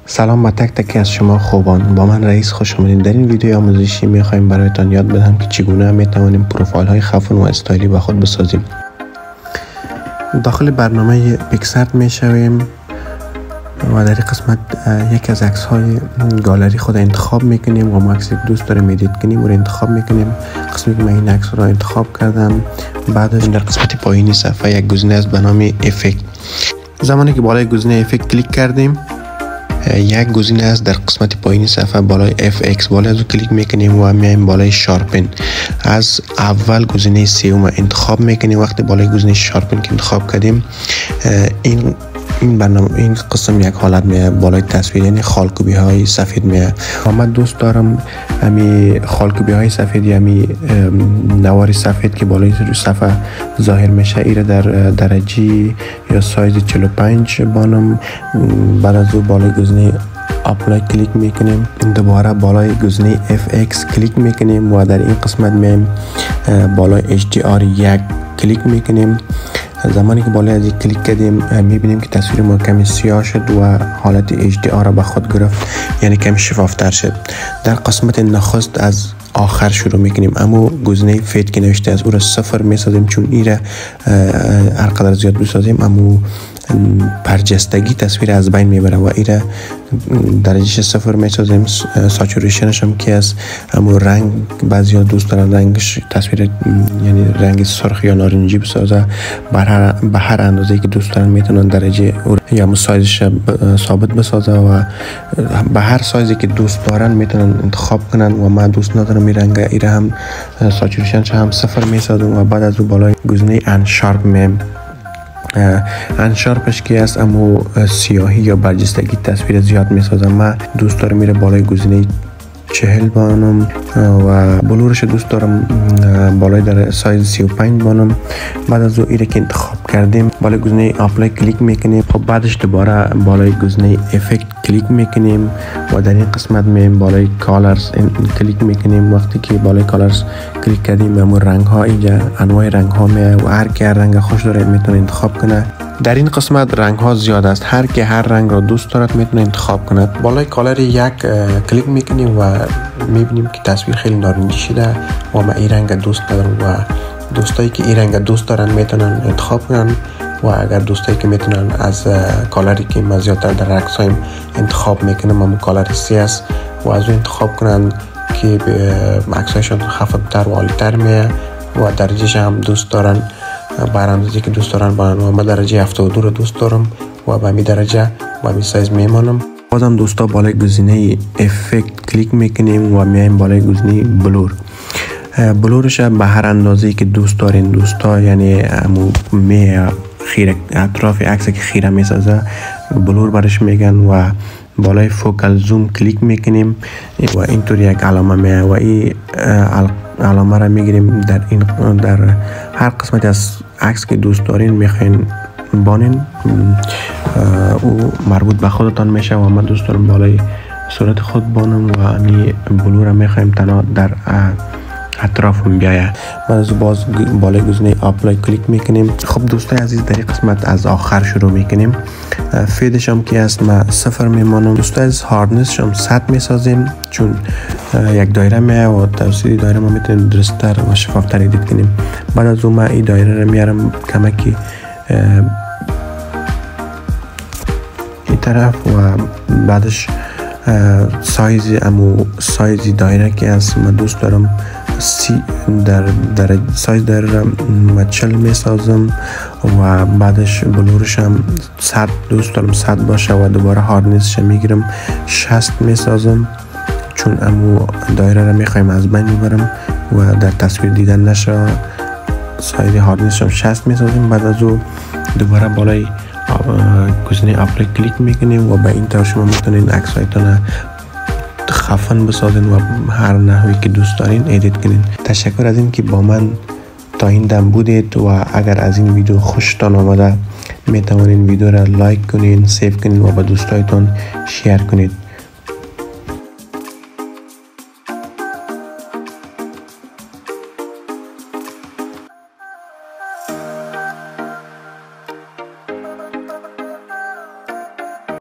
سلام با تک تک از شما خوبان. با من رئیس خوش آمدید. در این ویدیو آموزشی میخوایم برایتان یاد بدم که چگونه میتوانیم پروفایل های خفن و استایلی با خود بسازیم. داخل برنامه پیکسارت میشویم و در این قسمت یک از عکس های گالری خود انتخاب میکنیم و ما عکسی که دوست داریم ادیت کنیم و انتخاب میکنیم. قسمی که من این عکس را انتخاب کردم، بعدش در قسمت پایینی صفحه یک گزینه است به نام افکت. زمانی که بالای گزینه افکت کلیک کردیم، یک گزینه است در قسمت پایینی صفحه بالای FX، بالای از کلیک میکنیم و میایم بالای شارپن. از اول گزینه سوم انتخاب میکنیم. وقتی بالای گزینه شارپن که انتخاب کردیم، این قسم یک حالت میه بالای تصویر، یعنی خالکوبی های سفید میه. و من دوست دارم امی خالکوبی های سفید یا امی نواری سفید که بالای صفحه ظاهر میشه، ایره در درجه یا سایز 45 بانم. بعد از او بالای گزینه اپلای کلیک میکنیم، دوباره بالای گزینه FX کلیک میکنیم و در این قسمت میایم بالای HDR1 کلیک میکنیم. زمانی که بالای از این کلیک کردیم میبینیم که تصویر ما کمی سیاه شد و حالت HDR را به خود گرفت، یعنی کمی شفافتر شد. در قسمت نخست از آخر شروع میکنیم، اما گزینه فید که نوشته از او را 0 میسازیم، چون این را هر قدر زیاد بسازیم اما برجستگی تصویر از بین میبره و ایره درجهش 0 میسازیم. ساتوریشنش هم که است، اما رنگ بعضی ها دوست دارن رنگش تصویر یعنی رنگ سرخ یا نارنجی بسازه. به هر اندازه‌ای که دوست دارن میتونن درجه یا سایزش ثابت بسازه و به هر سایزی که دوست دارن میتونن انتخاب کنن و من دوست ندارم این رنگ، ایره هم ساتوریشنش هم 0 میسازم و بعد از او بالای گزینه انشارپ میم. انشارپش که است اما سیاهی یا برجستگی تصویر زیاد میسازم. من دوست دارم میره بالای گزینه 40 بانم و بلورش دوست دارم بالای در سایز 35 بانم. بعد از او ایره که انتخاب کردیم بالای گزینه اپلای کلیک میکنیم. خب بعدش دوباره بالای گزینه افکت کلیک میکنیم و در این قسمت میایم بالای کالرز کلیک میکنیم. وقتی که بالای کالرز کلیک کردیم همون رنگ ها اینجا انواع رنگ ها میه و هر کی رنگ خوش داره میتونه انتخاب کنه. در این قسمت رنگ ها زیاد است، هر کی هر رنگ را دوست دارد میتونه انتخاب کند. بالای کالر یک کلیک میکنیم و میبینیم که تصویر خیلی نارنجی شده و من این رنگ دوست ندارم و دوستایی که این رنگ دوست دارن میتونن انتخاب کنن و اگر دوستایی که میتونن از کالری که من زیادتر در عکسایم انتخاب میکنم همون کالر سی است و از اون انتخاب کنن که عکسایشون خفت‌تر و عالی‌تر میه و درجهش هم دوست دارن بر اندازه‌ای که دوست دارن بانن و من درجه 72 رو دوست دارم و به همین درجه و همین سایز میمانم. بازم دوستا بالای گزینه افکت کلیک میکنیم و میایم بالای گزینه بلور. بلورش به هر اندازه‌ای که دوست دارین دوستا، یعنی خیره اطراف عکس که خیره میسازه بلور برش میگن و بالای فوکال زوم کلیک میکنیم و اینطور یک علامه میه و این علامه را میگیریم در هر قسمت از عکس که دوست دارین میخواین بانین او مربوط به خودتان میشه و من دوست دارم بالای صورت خود بانم و امی بلور را میخوایم تنها در اطرافم بیایه. بعد از باز بالای گزینه اپلای کلیک میکنیم. خب دوستای عزیز در این قسمت از آخر شروع میکنیم. فیدش هم که است ما 0 میمانم. دوستای عزیز هاردنسش هم 100 میسازیم، چون یک دایره میه و توسط دایره ما میتونیم درست‌تر و شفافتر ادیت کنیم. بعد از اون ما این دایره رو میارم کمکی این طرف و بعدش سایزی دایره که است من دوست دارم در سایز دایره ما 40 میسازم و بعدش بلورش هم 100 دوست دارم 100 باشه و دوباره هاردنسش میگیرم 60 میسازم، چون امو دایره را میخوایم از بین میبرم و در تصویر دیدن نشه. سایز هاردنسش هم 60 میسازیم. بعد از او دوباره بالای گزینه اپلای کلیک میکنیم و به این طور شما میتونین عکسایتون خفن بسازین و هر نحوی که دوست دارین ادیت کنین. تشکر از این که با من تا این دم بودید و اگر از این ویدیو خوشتان آمده میتوانین ویدیو را لایک کنین، سیو کنین و با دوستایتون شیر کنید.